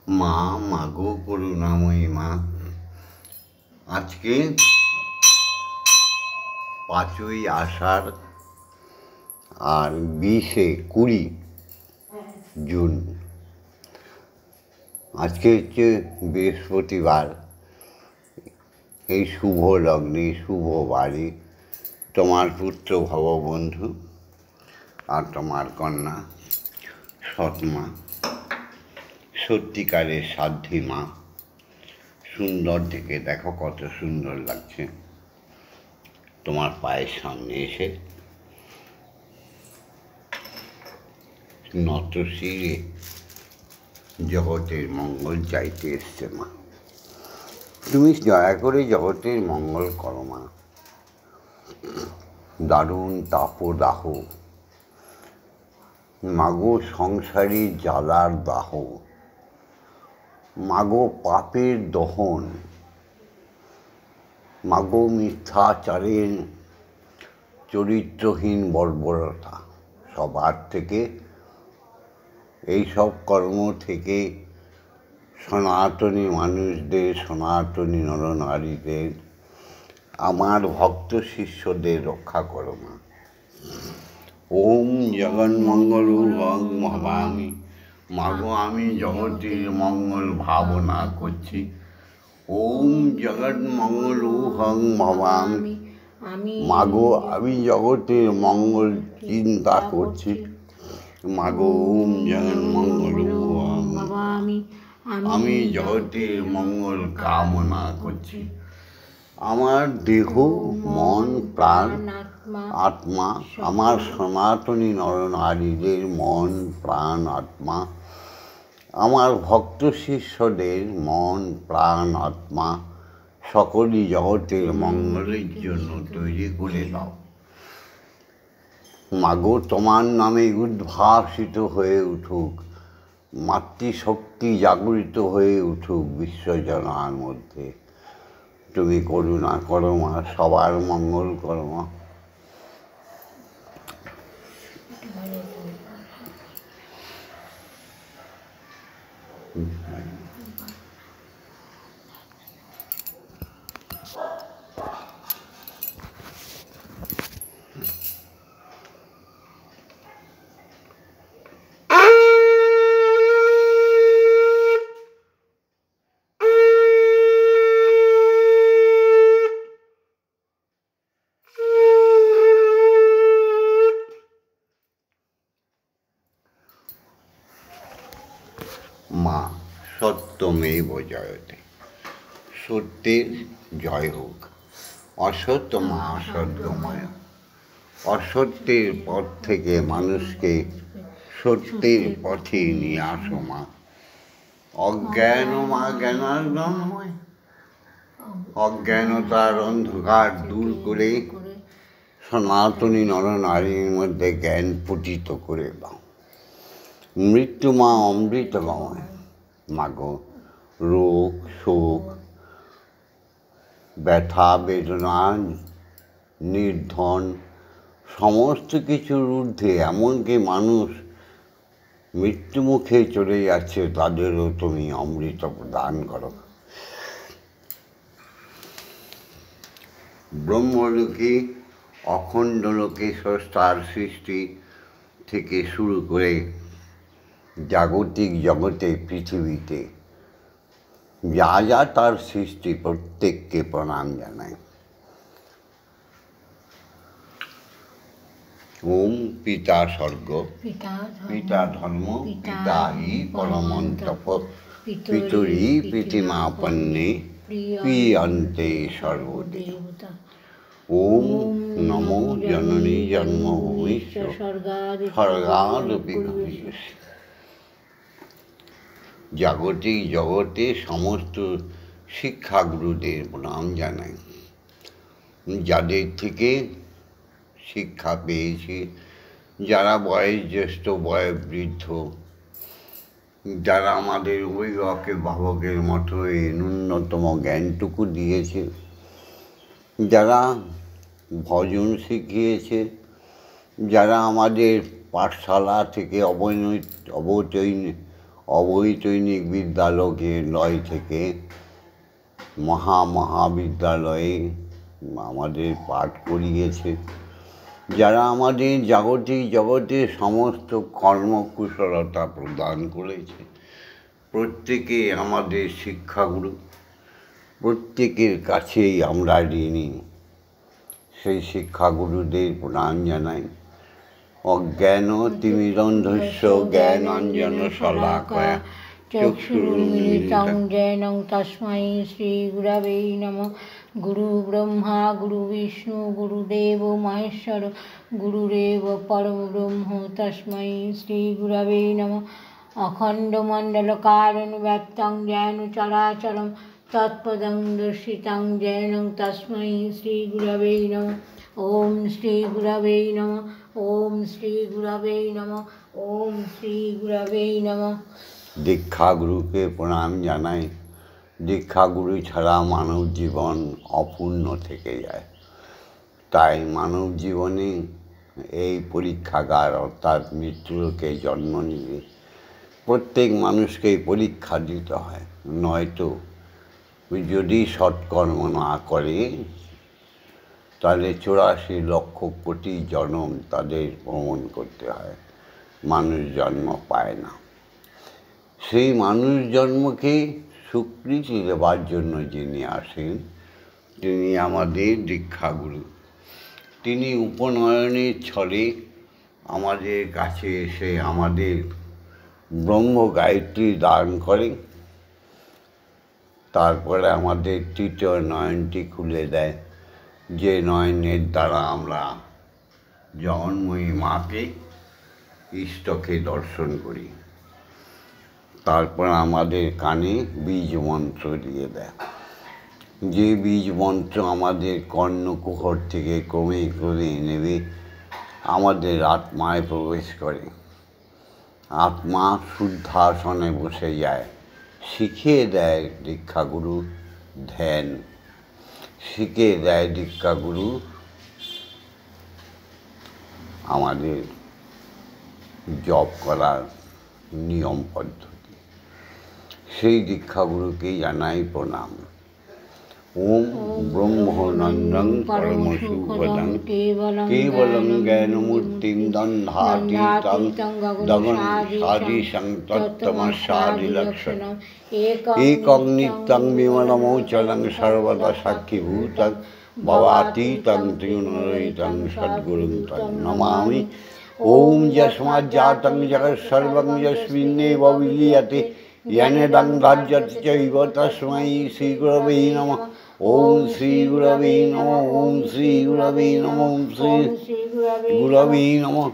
মা, মাগো করুণাময়ী মা, আজকে 5ই আষাঢ় আর 20 জুন। আজকে হচ্ছে বৃহস্পতিবার। এই শুভ লগ্নে শুভ বারে তোমার পুত্র ভববন্ধু আর তোমার কন্যা সৎমা, সত্যিকারের সাধ্যী মা, সুন্দর থেকে দেখো কত সুন্দর লাগছে তোমার পায়ের সামনে এসে নত শিরে জগতের মঙ্গল চাইতে এসছে মা। তুমি দয়া করে জগতের মঙ্গল করো মা। দারুণ তাপদাহ, মাগো সংসারী জ্বালার দাহ, মাগো পাপের দহন, মাগো মিথ্যাচারের চরিত্রহীন বর্বরতা, সবার থেকে এইসব কর্ম থেকে সনাতনী মানুষদের, সনাতনী নরনারীদের, আমার ভক্ত শিষ্যদের রক্ষা করো মা। ওম জগন্মঙ্গল হং ভবামি, মাগো আমি জগতের মঙ্গল ভাবনা করছি। ওম জগন্মঙ্গল হং ভবামি, মাগো আমি জগতের মঙ্গল চিন্তা করছি। মাগো ওম জগন্মঙ্গল হং ভবামি, আমি জগতের মঙ্গল কামনা করছি। আমার দেহ, মন, প্রাণ, আত্মা, আমার সনাতনী নরনারীদের মন, প্রাণ, আত্মা, আমার ভক্ত শিষ্যদের মন, প্রাণ, আত্মা সকলই জগতের মঙ্গলের জন্য তৈরি করে দাও। মাগো তোমার নামে উদ্ভাসিত হয়ে উঠুক, মাতৃশক্তি জাগরিত হয়ে উঠুক বিশ্বজনার মধ্যে। তুমি করুণা করো মা, সবার মঙ্গল করো মা। মা সত্যমেব জয়তে, সত্যের জয় হোক। অসত্য মা অসত্যময়, অসত্যের পথ থেকে মানুষকে সত্যের পথে নিয়ে আসো মা। অজ্ঞান মা জ্ঞানার্জনময়, অজ্ঞানতার অন্ধকার দূর করে সনাতনী নরনারীর মধ্যে জ্ঞান পূজিত করে দাও। মৃত্যু মা অমৃতময়, মাগো রোগ, শোক, ব্যথা, বেদনা, নির্ধন সমস্ত কিছুর ঊর্ধ্বে এমনকি মানুষ মৃত্যুমুখে চলে যাচ্ছে, তাদেরও তুমি অমৃত প্রদান করো। ব্রহ্মলোকে, অখণ্ড লোকে স্রষ্টার সৃষ্টি থেকে শুরু করে জাগতিক জগতে, পৃথিবীতে যা যা তার সৃষ্টি প্রত্যেককে প্রণাম জানায়। ওম পিতা স্বর্গ, পিতা ধর্ম, পিতা হি পরমন্তপ, পিতুরি প্রীতিমাপন্নে, প্রিয়ন্তে সর্বদেবতা। ওম নমো জননী জন্মভূমি স্বর্গাদপি গমীয়সী। জাগতিক জগতে সমস্ত শিক্ষাগুরুদের প্রণাম জানাই, যাদের থেকে শিক্ষা পেয়েছি, যারা বয়োজ্যেষ্ঠ, বয়োবৃদ্ধ, যারা আমাদের অভিভাবকের মতো এই ন্যূনতম জ্ঞানটুকু দিয়েছে, যারা ভজন শিখিয়েছে, যারা আমাদের পাঠশালা থেকে অবৈতনিক বিদ্যালয় থেকে মহাবিদ্যালয়ে আমাদের পাঠ করিয়েছে, যারা আমাদের জাগতিক জগতে সমস্ত কর্মকুশলতা প্রদান করেছে। প্রত্যেকে আমাদের শিক্ষাগুরু, প্রত্যেকের কাছেই আমরা ঋণী। সেই শিক্ষাগুরুদের প্রণাম জানাই। অজ্ঞান তিমিরন্ধস্য জ্ঞানাঞ্জন শলাকয়া চক্ষুরুন্মিলিतं येन তস্मै শ্রীগুরবে নমঃ। গুরু ব্রহ্মা গুরু বিষ্ণু গুরুদেব মহেশ্বর গুরুরেব পরমব্রহ্ম তস্मै শ্রীগুরবে নমঃ। অখণ্ডমণ্ডলকারণं ব্যপ্तं येन চরাচরं তৎপদং দর্শিतं येन তস্मै শ্রীগুরবে নমঃ। ওম শ্রীগুরবে নমঃ। ওম শ্রীগুরবে নমঃ। ওম শ্রীগুরবে নমঃ। দীক্ষাগুরুকে প্রণাম জানাই। দীক্ষাগুরু ছাড়া মানব জীবন অপূর্ণ থেকে যায়। তাই মানব জীবনে এই পরীক্ষাগার অর্থাৎ মৃত্যুলোকে জন্ম নিলে প্রত্যেক মানুষকেই পরীক্ষা দিতে হয়। নয়তো যদি সৎকর্ম না করে তাহলে 84 লক্ষ কোটি জনম তাদের ভ্রমণ করতে হয়, মানুষ জন্ম পায় না। সেই মানুষ জন্মকে স্বীকৃতি দেবার জন্য যিনি আসেন তিনি আমাদের দীক্ষাগুরু। তিনি উপনয়নের ছলে আমাদের কাছে এসে আমাদের ব্রহ্ম গায়ত্রী দান করেন। তারপরে আমাদের তৃতীয় নয়নটি খুলে দেয়, যে নয়নের দ্বারা আমরা জগন্ময়ী মাকে, ইষ্টকে দর্শন করি। তারপর আমাদের কানে বীজ মন্ত্র দিয়ে দেয়, যে বীজ মন্ত্র আমাদের কর্ণকুহর থেকে ক্রমে ক্রমে নেবে আমাদের আত্মায় প্রবেশ করে। আত্মা শুদ্ধাসনে বসে যায়। শিখিয়ে দেয় দীক্ষাগুরু ধ্যান, শিখিয়ে দেয় দীক্ষাগুরু আমাদের জপ করার নিয়ম পদ্ধতি। সেই দীক্ষাগুরুকেই জানাই প্রণাম। ওম ব্রহ্মনন্দং পরমসুখদং কেবলং জ্ঞানমূর্তিং দন্ধাতীতং গগনসাদৃশং তত্ত্বমস্যাদিলক্ষণং একং নিত্যং বিমলমৌচলং সর্বদা সাক্ষীভূতং ভবাতীতং ত্রিগুণরহিতং সদ্গুরুং তং নমামি। ওম যস্মাজ্জাতং জগৎসর্বং যস্মিন্নেব বিলীয়তে येनेदं राज्यं चैव तस्मै श्रीगुरवे नमः। ओम श्रीगुरवे नमः। ओम श्रीगुरवे नमः। ओम श्रीगुरवे नमः।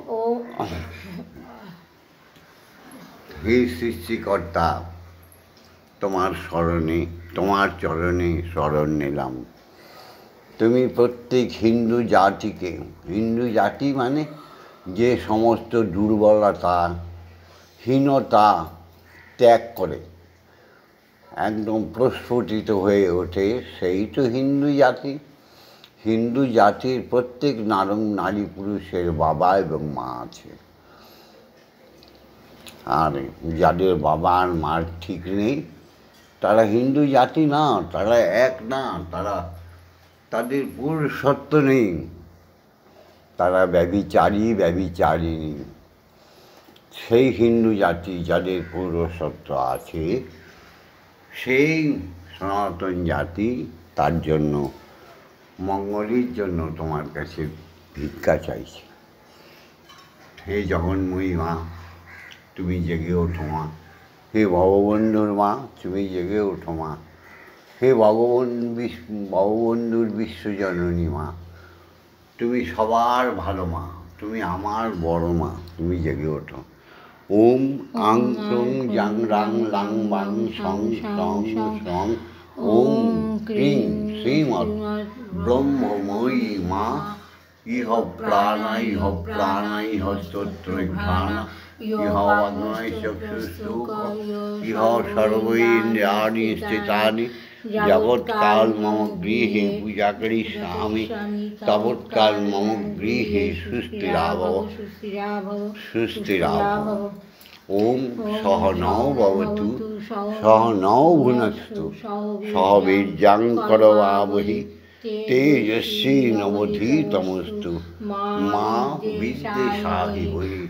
हे সৃষ্টিকর্তা, তোমার স্মরণে, তোমার চরণে শরণ নিলাম। তুমি প্রত্যেক হিন্দু জাতিকে, হিন্দু জাতি মানে যে সমস্ত দুর্বলতা হীনতা ত্যাগ করে একদম প্রস্ফুটিত হয়ে ওঠে, সেই তো হিন্দু জাতি। হিন্দু জাতির প্রত্যেক নারী পুরুষের বাবা এবং মা আছে। আর যাদের বাবা আর মার ঠিক নেই তারা হিন্দু জাতি না, তারা এক না, তাদের পুরুষত্ব নেই, তারা ব্যভিচারিণী। সেই হিন্দু জাতি যাদের পৌরসত্ব আছে, সেই সনাতন জাতি, তার জন্য মঙ্গলের জন্য তোমার কাছে ভিক্ষা চাইছে। হে জগন্ময়ী মা, তুমি জেগে ওঠো মা। হে ভববন্ধুর মা, তুমি জেগে ওঠো মা। হে ভববন্ধুর বিশ্বজননী মা, তুমি সবার ভালো মা, তুমি আমার বড় মা, তুমি জেগে ওঠো। ওম আং ক্রং জাং রাং লাং বাং সং সং সং ওম ক্রিং শ্রীমৎ ব্রহ্মময়ী মা ইহ প্রাণা ইহ স্তোত্রঘ্রাণা ইহ অগ্নয় চক্ষুস্তোক ইহ সর্বৈন্দ্রিয়াণি স্থিতানি যাবৎকাল মম গৃহে পূজা করিষ্যামি তাবৎকাল মম গৃহে সুস্থিরাভব সুস্থিরাভব। ওম সহনৌ ভবতু সহনৌ ভুনস্তু সহ বীর্যং করবাবহি তেজস্বী নবধীতমস্তু মা বিদ্বেষাহি বহি।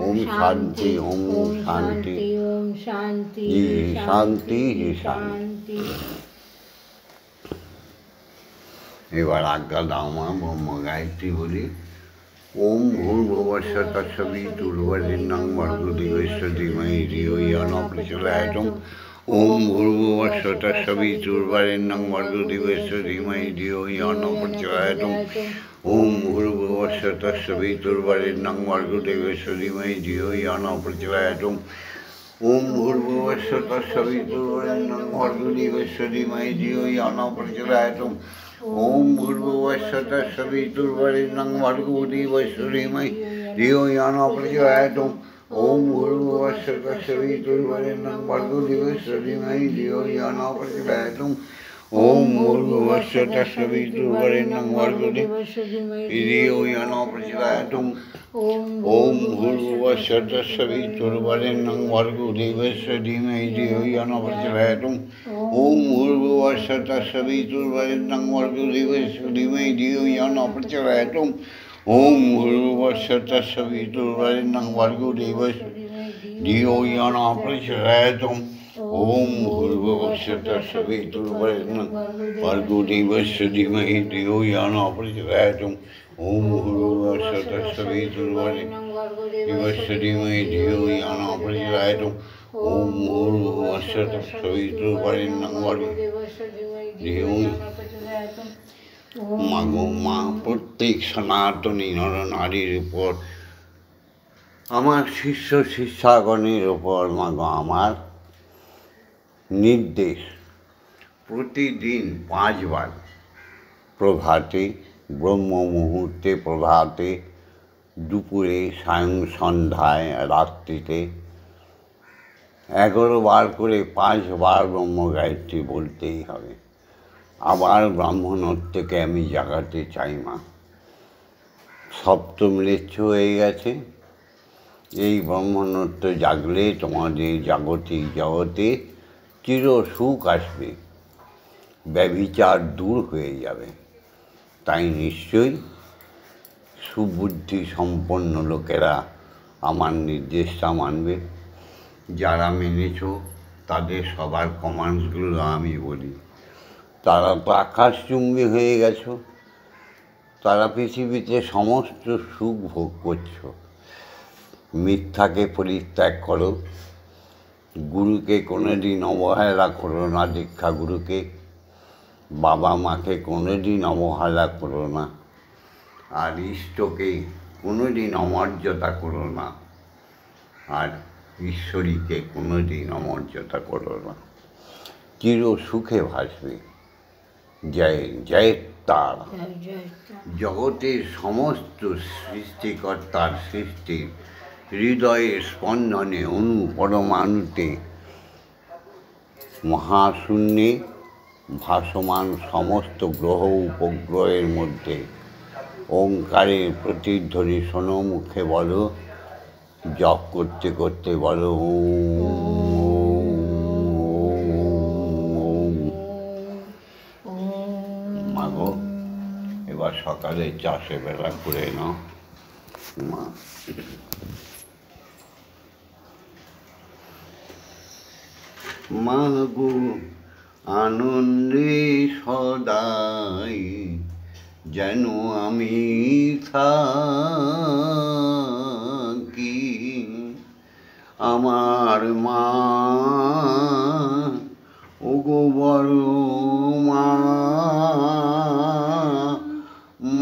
ওম শান্তি ওম শান্তি ওম শান্তি শান্তি শান্তি। এবার আজ্ঞা দাও মা, ব্রহ্ম গায়ত্রী বলি। ওম ভূর্ভুবস্য তৎসবিতুর্বরেণ্যং ভর্গো দেবস্য ধীমহি ধিয়ো ইয়ো ন প্রচোদয়াৎ। ওম ভূর্ভুবস্য তৎসবিতুর্বরেণ্যং ভর্গো দেবস্য ধীমহি ধিয়ো ইয়ো ন প্রচোদয়াৎ। ওম ভূর্ভুবস্য তৎসবিতুর্বরেণ্যং ভর্গো দেবস্য ধীমহি ধিয়ো ইয়ো ন প্রচোদয়াৎ। ওম ভূর্ভুবস্য তৎসবিতুর্বরেণ্যং ভর্গো দেবস্য ধীমহি ধিয়ো ইয়ো ন প্রচোদয়াৎ। ওম ভূর্ভুবস্য তৎসবিতুর্বরেণ্যং ভর্গো দেবস্য ধীমহি ধিয়ো ইয়ো ন প্রচোদয়াৎ। ওম ভূর্ভুবস্য তৎসবিতুর্বরেণ্যং ভর্গো দেবস্য ধীমহি ধিয়ো ইয়ো ন প্রচোদয়াৎ। ওম ভূর্ভুবস্য তৎসবিতুর্বরেণ্যং ভর্গো দেবস্য ধীমহি ধিয়ো ইয়ো ন প্রচোদয়াৎ। ওম ভূর্ভুবস্য তৎসবিতুর্বরেণ্যং ভর্গো দেবস্য ধীমহি ধিয়ো ইয়ো ন প্রচোদয়াৎ। ওম ভূর্ভুবস্য তৎসবিতুর্বরেণ্যং ভর্গো দেবস্য ধীমহি ধিয়ো ইয়ো ন প্রচোদয়াৎ। ওম ভূর্ভুবস্য তৎসবিতুর্বরেণ্যং ভর্গো দেবস্য ধিয়ো ইয়ো ন প্রচোদয়াৎ। ওম ভূর্ভুবস্য তৎসবিতুর্বরেণ্যং ভর্গো দেবস্য ধীমহি ধিয়ো ইয়ো ন প্রচোদয়াৎ। ওম ভূর্ভুবস্য তৎসবিতুর্বরেণ্যং ভর্গো দেবস্য ধীমহি ধিয়ো ইয়ো ন প্রচোদয়াৎ। ওম ভূর্ভুবস্য তৎসবিতুর্বরেণ্যং ভর্গো দেবস্য ধীমহি ধিয়ো ইয়ো ন প্রচোদয়াৎ। মাগো মা, প্রত্যেক সনাতনী নরনারীর উপর, আমার শিষ্য শিষ্যাগণের উপর মাগো আমার নির্দেশ, প্রতিদিন 5 বার প্রভাতে, ব্রহ্ম মুহূর্তে প্রভাতে, দুপুরে, সায়ং সন্ধ্যায়, রাত্রিতে 11 বার করে 5 বার ব্রহ্ম গায়ত্রী বলতেই হবে। আবার ব্রাহ্মণত্বকে আমি জাগাতে চাই মা। সপ্তম লেচ্ছ হয়ে গেছে, এই ব্রাহ্মণত্ব জাগলে তোমাদের জাগতিক জগতে চির সুখ আসবে, ব্যভিচার দূর হয়ে যাবে। তাই নিশ্চয়ই সুবুদ্ধি সম্পন্ন লোকেরা আমার নির্দেশটা মানবে। যারা মেনেছ তাদের সবার কমান্ডসগুলো আমি বলি। তারা তো আকাশচুম্বী হয়ে গেছো, তারা পৃথিবীতে সমস্ত সুখ ভোগ করছো। মিথ্যাকে পরিত্যাগ করো, গুরুকে কোনোদিন অবহেলা করো না, দীক্ষা গুরুকে, বাবা মাকে কোনোদিন অবহেলা করো না, আর ইষ্টকে কোনোদিন অমর্যাদা করো না, আর ঈশ্বরীকে কোনোদিন অমর্যাদা করো না। চির সুখে ভাসবে। জয় জয় তারা। জগতের সমস্ত সৃষ্টিকর্তার সৃষ্টির হৃদয়ের স্পন্দনে অণু পরমাণুতে মহাশূন্যে ভাসমান সমস্ত গ্রহ উপগ্রহের মধ্যে ওঙ্কারের প্রতিধ্বনি শোনো, মুখে বলো, জপ করতে করতে বলো মাগো। এবার সকালে চাষে বেলা করে নাও মা। মাগো আনন্দে সদাই যেন আমি থাকি, আমার মা ওগো বড় মা,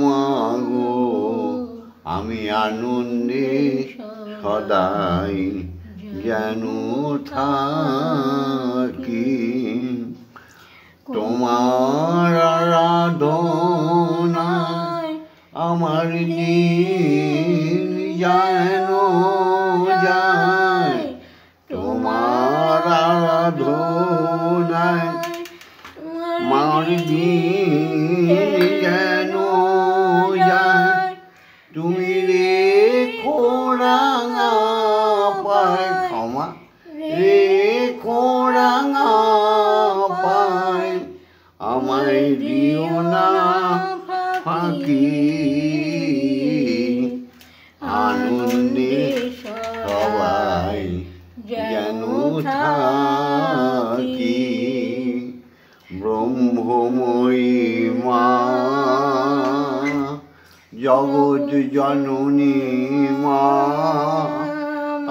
মাগো আমি আনন্দে সদাই যেন থাকি, তোমার আরাধনায় আমার দিন যেন যায়, তোমার আরাধনায় আমার দিন যেন যায়, তুমি রেখো রাঙা পায় আমায় দিও না ফাঁকি, আনন্দে সবাই যেন থাকি। ব্রহ্মময়ী মা, জগৎ জননী মা,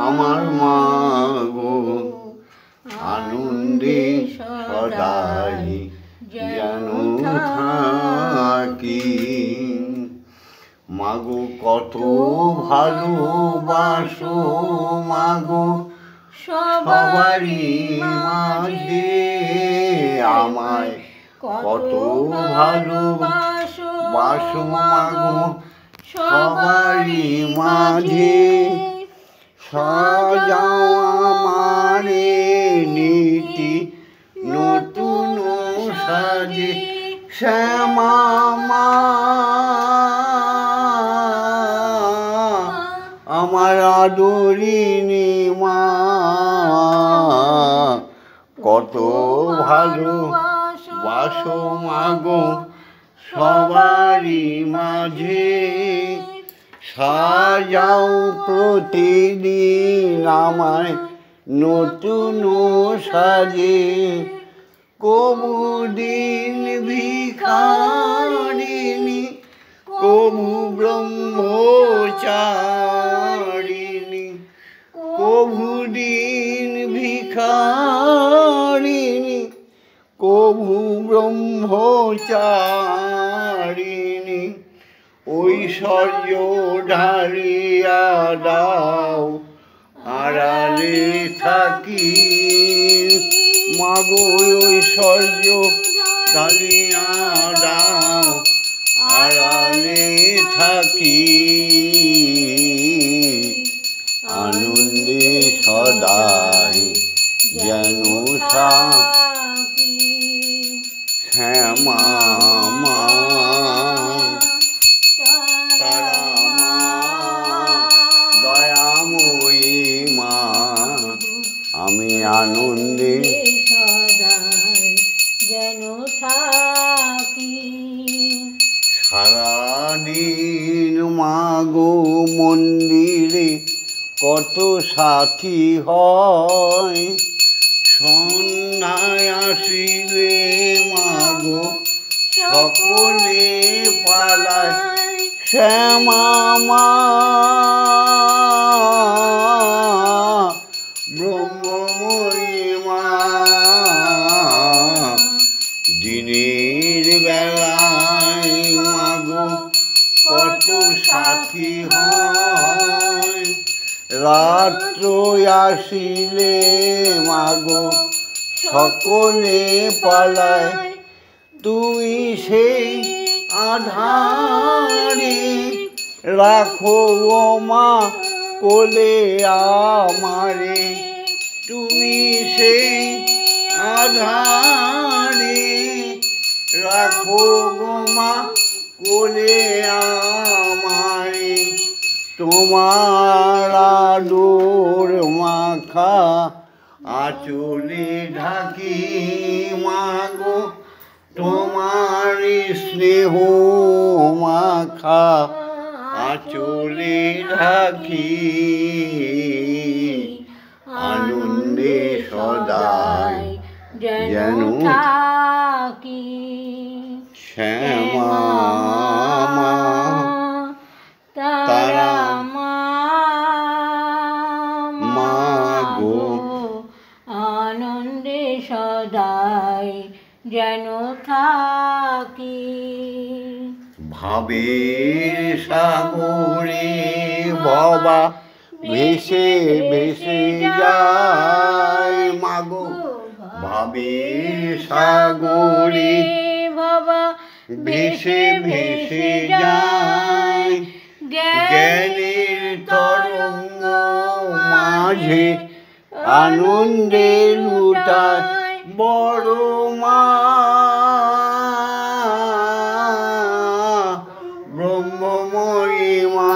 আমার মা গো, আনন্দে সদাই যেন থাকি। মাগো কত ভালোবাসো মাগো সবারই মাঝে, আমায় কত ভালোবাসো মাগো সবারই মাঝে। সাজাও আমারে নীতি নতুন সাজে, শ্যামা মা আমার আদরিনী মা, কত ভালোবাসো মাগো সবারই মাঝে। সাজাও প্রতিদিন আমায় নতুন সাজে, কবু দিন ভিখারিণী, কবু ব্রহ্মচারিণী, কবু দিন ভিখারিণী, কবু ব্রহ্মচারিণী। ঐশ্বর্য ঢালিয়া দাও আড়ালে থাকি, মাগো ঐশ্বর্য ঢালিয়া দাও আড়ালে থাকি। আনন্দে সদাই যেন থাকি। শ্যামা মা, তারা মা, দয়াময়ী মা, আমি আনন্দে সদাই যেন থাকি। সারাদিন মাগো মন্দিরে কত সাথী হয়, সন্ধ্যায় আসিলে মাগো সকলে পালায়, শ্যামা মা ব্রহ্মময়ী মা। দিনের বেলায় মাগো কত সাথী হয়, রাত্র আসিলে মাগো সকলে পালায়, তুই সেই আধারে রাখো ও মা কোলে আমারে, তুমি সেই আধারে রাখো গো মা কোলে আমারে। তোমার আদর মাখা আঁচলে ঢাকি মাগো, তোমার স্নেহ মাখা আঁচলে ঢাকি। আনন্দে সদাই যেন থাকি। শ্যামা মা, তারা মা গো, আনন্দে সদাই যেন থাকি। ভাবের সাগরে বাবা ভেসে ভেসে যায় মাগো, ভাবের সাগরে বাবা ভেসে ভেসে যায়, জ্ঞানের তরঙ্গ মাঝে আনন্দে লুটায় বড় মা। ব্রহ্মময়ী মা,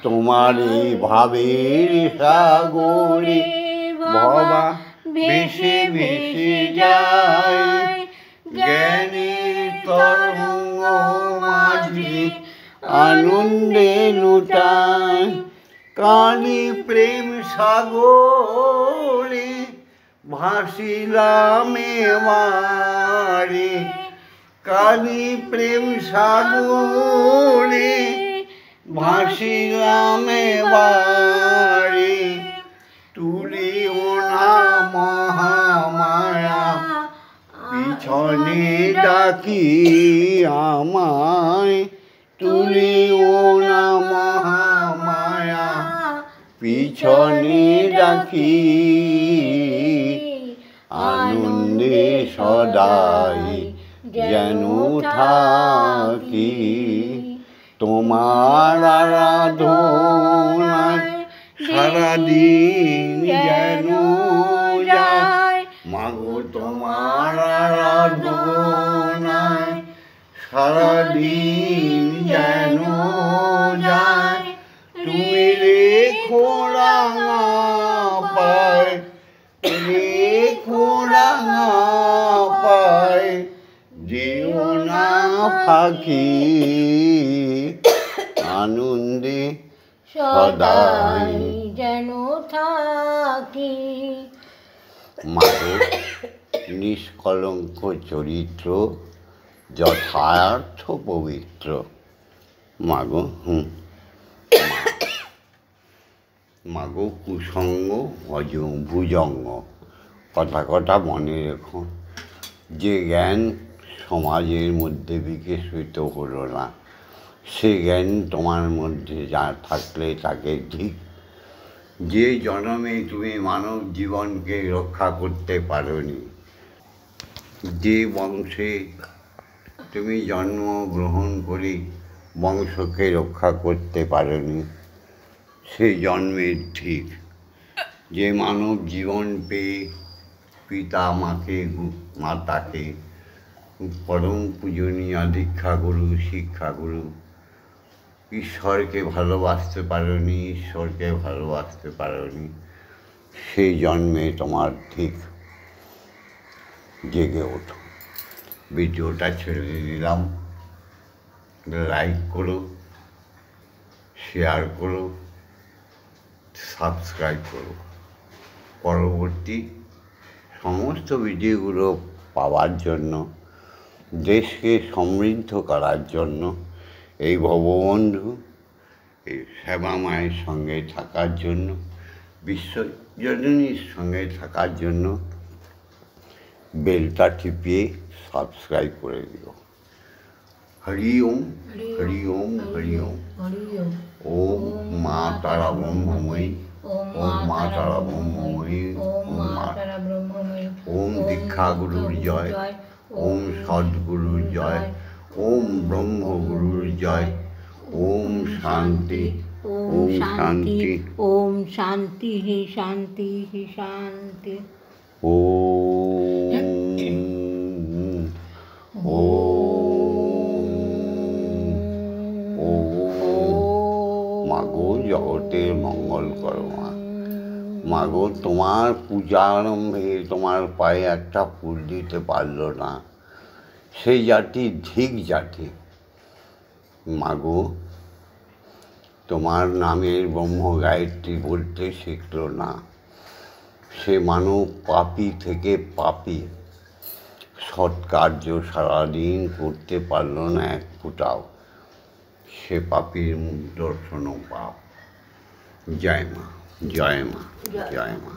তোমার এই ভাবের সাগরে বাবা ভেসে ভেসে যায়, আনন্দে লুটাই কালি প্রেম সাগরে ভাসিলাম এবারে কালি প্রেম সাগরে ভাসিলাম এবারে তুলিও না মহামায়া পিছনে ডাকি আমায় তুলিও না মহামায়া পিছনে ডাকি আনন্দে সদাই যেন থাকি তোমার আরাধনায় সারাদিন যেন যায় মাগো তোমার আরাধনায় সারাদিন যেন যায় তুমি রেখো রাঙা পায় রেখো রাঙা পায় যেও না ফাঁকি আনন্দে সদাই যেন থাকি। মাগো নিষ্কলঙ্ক চরিত্র যথার্থ পবিত্র মাগো মাগো কুসঙ্গ ভুজঙ্গ কথা কথা মনে রেখো যে জ্ঞান সমাজের মধ্যে বিকশিত হলো না সে জ্ঞান তোমার মধ্যে যা থাকলে তাকে ঠিক যে জন্মে তুমি মানব জীবনকে রক্ষা করতে পারোনি যে বংশে তুমি জন্মগ্রহণ করে বংশকে রক্ষা করতে পারোনি সেই জন্মের ঠিক যে মানব জীবন পেয়ে পিতা মাতাকে পরম পূজনীয় দীক্ষাগুরু শিক্ষাগুরু ঈশ্বরকে ভালোবাসতে পারোনি ঈশ্বরকে ভালোবাসতে পারোনি সেই জন্মে তোমার ঠিক জেগে ওঠো। ভিডিওটা ছেড়ে দিলাম, লাইক করো, শেয়ার করো, সাবস্ক্রাইব করো। পরবর্তী সমস্ত ভিডিওগুলো পাওয়ার জন্য দেশকে সমৃদ্ধ করার জন্য এই ভববন্ধু এই সেবা মায়ের সঙ্গে থাকার জন্য বিশ্বজননীর সঙ্গে থাকার জন্য বেলটা টিপিয়ে সাবস্ক্রাইব করে দিও। হরি ওম হরি ওম হরি ওম। ওম মা তারা ব্রহ্মময়ী ওম মা তারা ব্রহ্মময়ী ওম মা ওম দীক্ষাগুরুর জয় ওম সদ্গুরুর জয় ওম ব্রহ্মগুরুর জয় ওম শান্তি ওম শান্তি ওম শান্তি শান্তি শান্তি। ওম মাগো জগতের মঙ্গল করো মা। মাগো তোমার পূজা আরম্ভে তোমার পায়ে একটা ফুল দিতে পারলো না সেই জাতি ধিক জাতি। মাগো তোমার নামের ব্রহ্ম গায়ত্রী বলতে শিখল না সে মানব পাপী থেকে পাপী সৎকার্য সারাদিন করতে পারল না এক ফুটাও সে পাপীর মুখ দর্শনও পাপ। জয় মা জয় মা জয় মা।